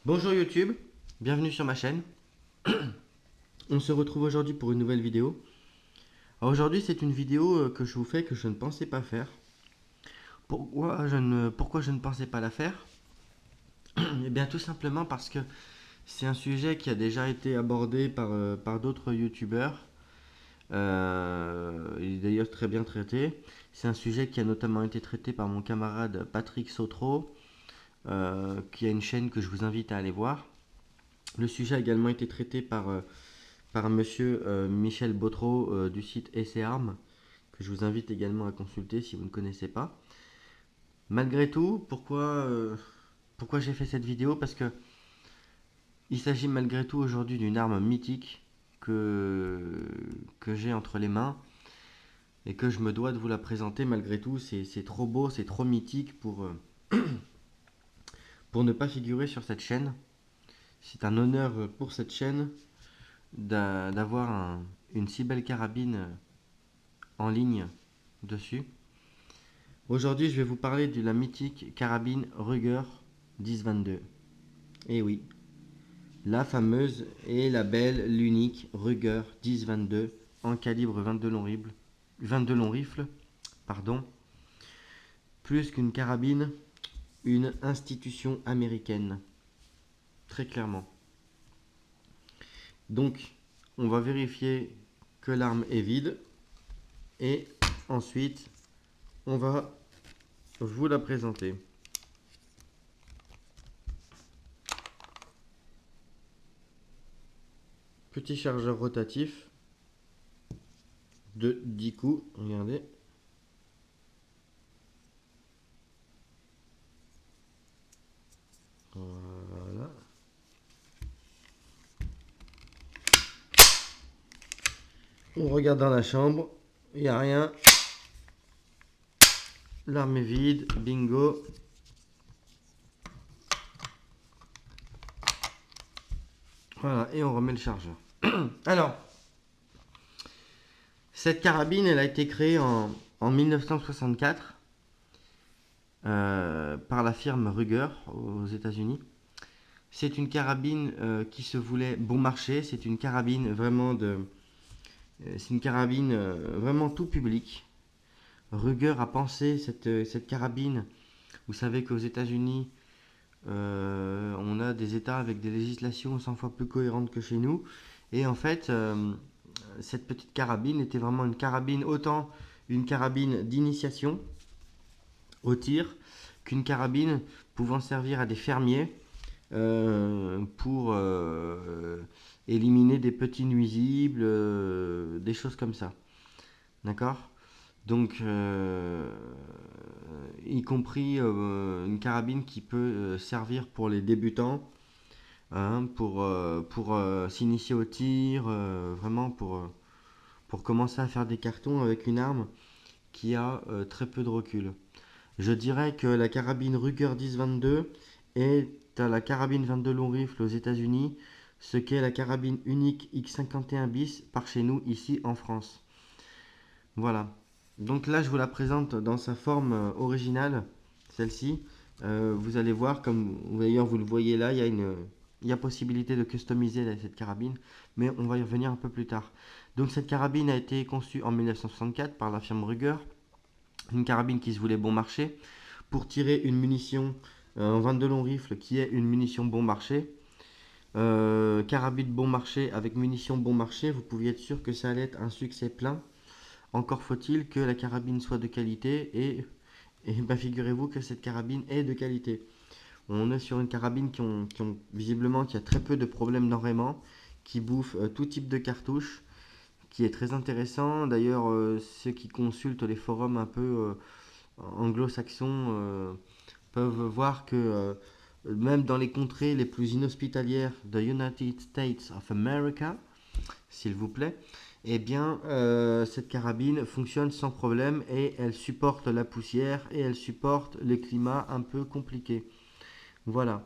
Bonjour YouTube, bienvenue sur ma chaîne. On se retrouve aujourd'hui pour une nouvelle vidéo. Alors aujourd'hui c'est une vidéo que je vous fais que je ne pensais pas faire. Pourquoi je ne pensais pas la faire? Eh bien tout simplement parce que c'est un sujet qui a déjà été abordé par d'autres youtubeurs. Il est d'ailleurs très bien traité. C'est un sujet qui a notamment été traité par mon camarade Patrick Sautreau, qui a une chaîne que je vous invite à aller voir. Le sujet a également été traité par monsieur Michel Bottreau du site Essai Armes, que je vous invite également à consulter si vous ne connaissez pas. Malgré tout, pourquoi j'ai fait cette vidéo? Parce que il s'agit malgré tout aujourd'hui d'une arme mythique que, que j'ai entre les mains et que je me dois de vous la présenter malgré tout. C'est trop beau, c'est trop mythique pour ne pas figurer sur cette chaîne. C'est un honneur pour cette chaîne d'avoir une si belle carabine en ligne dessus. Aujourd'hui, je vais vous parler de la mythique carabine Ruger 10-22. Et oui, la fameuse et la belle, l'unique Ruger 10-22 en calibre 22 long rifle, pardon, plus qu'une carabine, une institution américaine, très clairement. Donc, on va vérifier que l'arme est vide et ensuite, on va vous la présenter. Petit chargeur rotatif de 10 coups, regardez. Voilà. On regarde dans la chambre, il n'y a rien. L'arme est vide, bingo. Voilà, et on remet le chargeur. Alors, cette carabine, elle a été créée en 1964 par la firme Ruger aux États-Unis. C'est une carabine qui se voulait bon marché. C'est une carabine c'est une carabine vraiment tout public. Ruger a pensé cette carabine. Vous savez qu'aux États-Unis, on a des États avec des législations 100 fois plus cohérentes que chez nous. Et en fait, cette petite carabine était vraiment une carabine, autant une carabine d'initiation au tir qu'une carabine pouvant servir à des fermiers pour éliminer des petits nuisibles, des choses comme ça. D'accord? Donc, y compris une carabine qui peut servir pour les débutants, hein, pour s'initier au tir, vraiment pour commencer à faire des cartons avec une arme qui a très peu de recul. Je dirais que la carabine Ruger 10-22 est à la carabine 22 long rifle aux États-Unis ce qu'est la carabine unique X51 bis par chez nous ici en France. Voilà. Donc là, je vous la présente dans sa forme originale, celle-ci. Vous allez voir, comme d'ailleurs vous le voyez là, il y a possibilité de customiser cette carabine, mais on va y revenir un peu plus tard. Donc cette carabine a été conçue en 1964 par la firme Ruger, une carabine qui se voulait bon marché, pour tirer une munition en 22 long rifle qui est une munition bon marché. Carabine bon marché avec munition bon marché, vous pouviez être sûr que ça allait être un succès plein. Encore faut-il que la carabine soit de qualité et bah, figurez-vous que cette carabine est de qualité. On est sur une carabine visiblement qui a très peu de problèmes d'enrayement, qui bouffe tout type de cartouches, qui est très intéressant. D'ailleurs, ceux qui consultent les forums un peu anglo-saxons peuvent voir que même dans les contrées les plus inhospitalières de United States of America, s'il vous plaît, eh bien, cette carabine fonctionne sans problème et elle supporte la poussière et elle supporte les climats un peu compliqués. Voilà.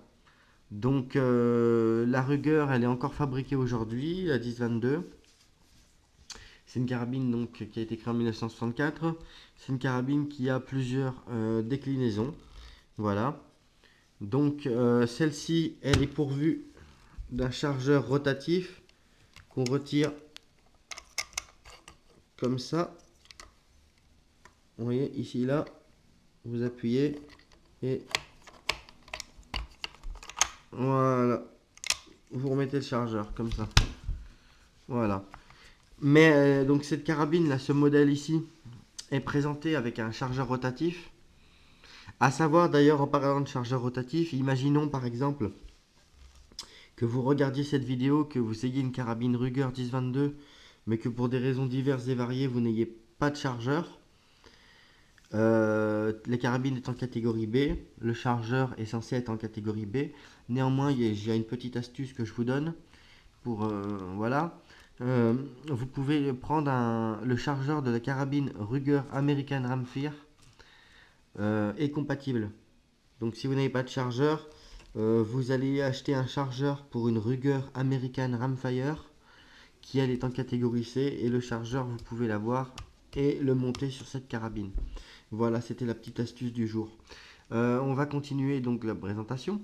Donc, la Ruger, elle est encore fabriquée aujourd'hui, la 10-22. C'est une carabine donc, qui a été créée en 1964. C'est une carabine qui a plusieurs déclinaisons. Voilà. Donc celle-ci, elle est pourvue d'un chargeur rotatif qu'on retire comme ça. Vous voyez ici, là, vous appuyez et voilà, vous remettez le chargeur comme ça. Voilà. Mais donc cette carabine là, ce modèle ici est présenté avec un chargeur rotatif. À savoir d'ailleurs, en parlant de chargeur rotatif, imaginons par exemple que vous regardiez cette vidéo, que vous ayez une carabine Ruger 10-22, mais que pour des raisons diverses et variées, vous n'ayez pas de chargeur. La carabine est en catégorie B, le chargeur est censé être en catégorie B. Néanmoins, il y a une petite astuce que je vous donne pour voilà. Vous pouvez prendre le chargeur de la carabine Ruger American Ramfire est compatible. Donc si vous n'avez pas de chargeur, vous allez acheter un chargeur pour une Ruger American Ramfire qui elle est en catégorie C et le chargeur vous pouvez l'avoir et le monter sur cette carabine. Voilà, c'était la petite astuce du jour. On va continuer donc la présentation.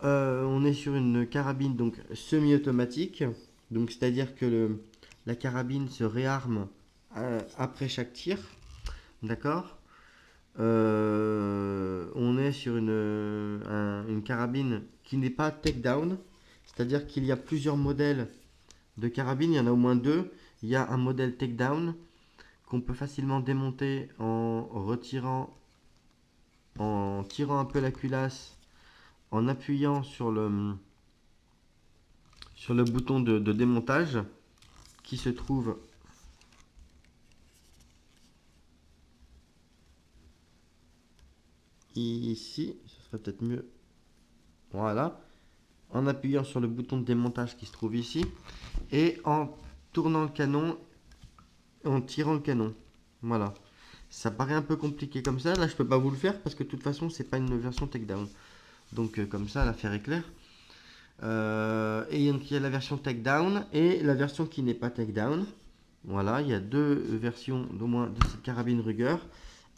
On est sur une carabine donc semi-automatique, donc c'est-à-dire que la carabine se réarme après chaque tir, d'accord. On est sur une carabine qui n'est pas takedown, c'est-à-dire qu'il y a plusieurs modèles de carabine, il y en a au moins deux. Il y a un modèle takedown qu'on peut facilement démonter en tirant un peu la culasse, en appuyant sur le bouton de démontage qui se trouve ici. Ce serait peut-être mieux. Voilà. En appuyant sur le bouton de démontage qui se trouve ici et en tournant le canon, en tirant le canon. Voilà. Ça paraît un peu compliqué comme ça. Là, je peux pas vous le faire parce que de toute façon, c'est pas une version takedown. Donc, comme ça, l'affaire est claire. Et donc, il y a la version takedown et la version qui n'est pas takedown. Voilà, il y a deux versions d'au moins de cette carabine Ruger.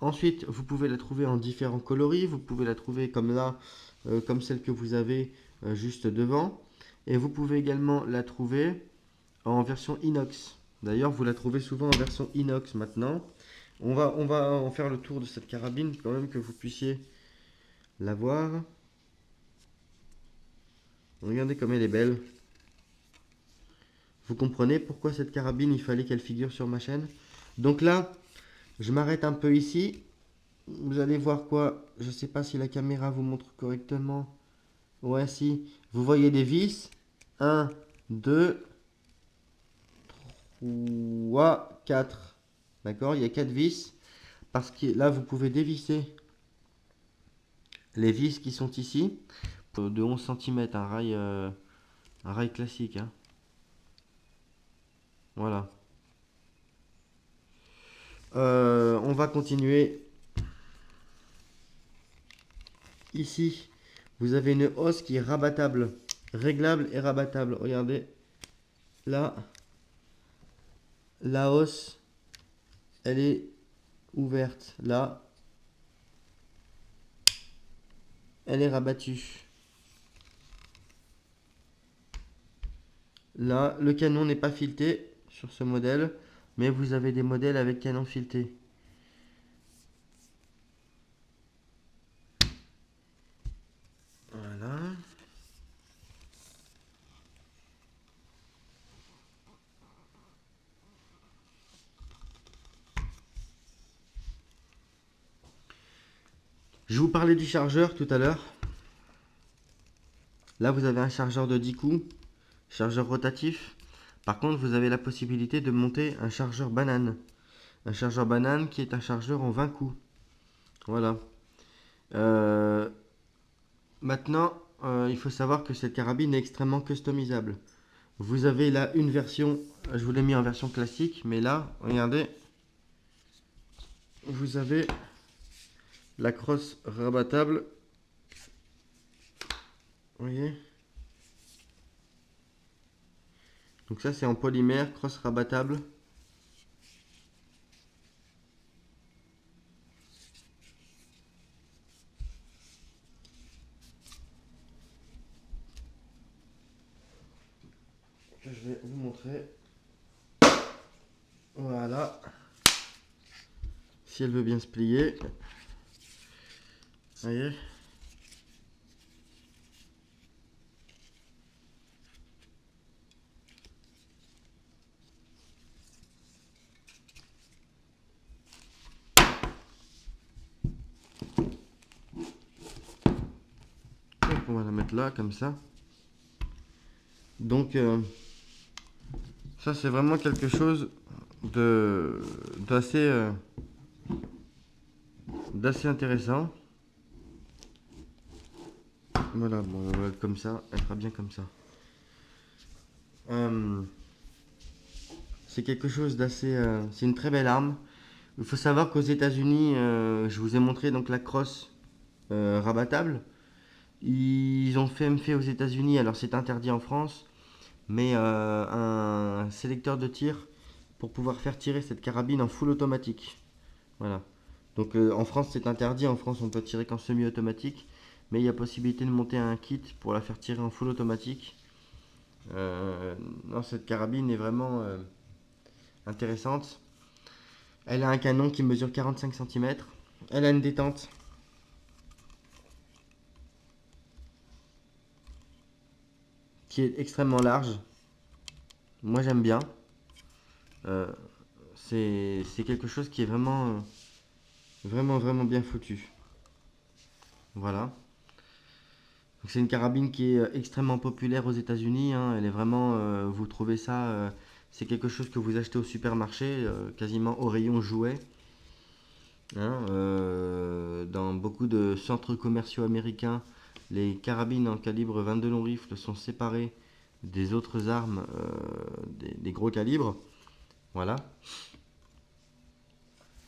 Ensuite, vous pouvez la trouver en différents coloris. Vous pouvez la trouver comme là, comme celle que vous avez juste devant. Et vous pouvez également la trouver en version inox. D'ailleurs, vous la trouvez souvent en version inox maintenant. On va en faire le tour de cette carabine quand même que vous puissiez la voir. Regardez comme elle est belle. Vous comprenez pourquoi cette carabine, il fallait qu'elle figure sur ma chaîne. Donc là, je m'arrête un peu ici. Vous allez voir quoi? Je ne sais pas si la caméra vous montre correctement. Ouais, si. Vous voyez des vis. 1, 2, 3, 4. D'accord? Il y a 4 vis. Parce que là, vous pouvez dévisser les vis qui sont ici. De 11 cm, un rail classique, hein. Voilà. On va continuer. Ici, vous avez une hausse qui est rabattable, réglable et rabattable. Regardez, là, la hausse, elle est ouverte. Là, elle est rabattue. Là, le canon n'est pas fileté sur ce modèle, mais vous avez des modèles avec canon fileté. Voilà. Je vous parlais du chargeur tout à l'heure. Là, vous avez un chargeur de 10 coups, chargeur rotatif. Par contre, vous avez la possibilité de monter un chargeur banane. Un chargeur banane qui est un chargeur en 20 coups. Voilà. Euh, Maintenant, il faut savoir que cette carabine est extrêmement customisable. Vous avez là une version, je vous l'ai mis en version classique, mais là, regardez, vous avez la crosse rabattable. Vous voyez? Donc ça, c'est en polymère, crosse rabattable. que je vais vous montrer. Voilà. Si elle veut bien se plier. Ça y est. Hop, on va la mettre là, comme ça. Donc, ça c'est vraiment quelque chose de d'assez d'assez intéressant. Voilà, bon, on va mettre comme ça, elle sera bien comme ça. Euh, c'est quelque chose d'assez, c'est une très belle arme. Il faut savoir qu'aux États-Unis, je vous ai montré donc la crosse rabattable. Ils ont fait aux États-Unis, alors c'est interdit en France, mais un sélecteur de tir pour pouvoir faire tirer cette carabine en full automatique. Voilà. Donc en France c'est interdit, en France on peut tirer qu'en semi-automatique, mais il y a possibilité de monter un kit pour la faire tirer en full automatique. Non, cette carabine est vraiment intéressante. Elle a un canon qui mesure 45 cm. Elle a une détente qui est extrêmement large. Moi j'aime bien. Euh, c'est quelque chose qui est vraiment bien foutu. Voilà. Donc, c'est une carabine qui est extrêmement populaire aux États-Unis, hein. Elle est vraiment, vous trouvez ça, c'est quelque chose que vous achetez au supermarché, quasiment au rayon jouets, hein. Dans beaucoup de centres commerciaux américains, les carabines en calibre 22 long rifle sont séparées des autres armes, des gros calibres. Voilà.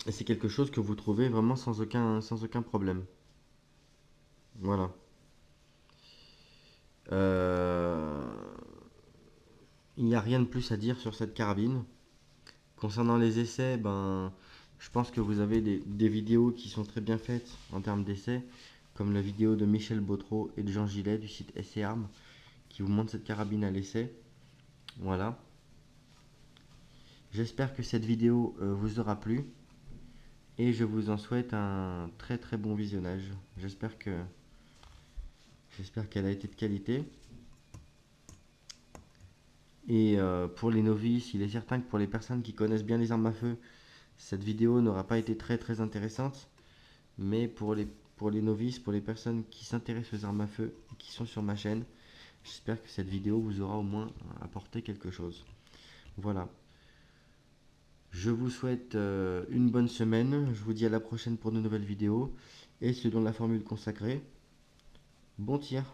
Et c'est quelque chose que vous trouvez vraiment sans aucun problème. Voilà. Euh, il n'y a rien de plus à dire sur cette carabine. Concernant les essais, ben, je pense que vous avez des vidéos qui sont très bien faites en termes d'essais, comme la vidéo de Michel Bautreau et de Jean Gillet du site Essai Armes, qui vous montre cette carabine à l'essai. Voilà. J'espère que cette vidéo vous aura plu et je vous en souhaite un très bon visionnage. J'espère qu'elle a été de qualité. Et pour les novices, il est certain que pour les personnes qui connaissent bien les armes à feu, cette vidéo n'aura pas été très intéressante. Mais pour les novices, pour les personnes qui s'intéressent aux armes à feu, qui sont sur ma chaîne, j'espère que cette vidéo vous aura au moins apporté quelque chose. Voilà. Je vous souhaite une bonne semaine. Je vous dis à la prochaine pour de nouvelles vidéos. Et selon la formule consacrée, bon tir.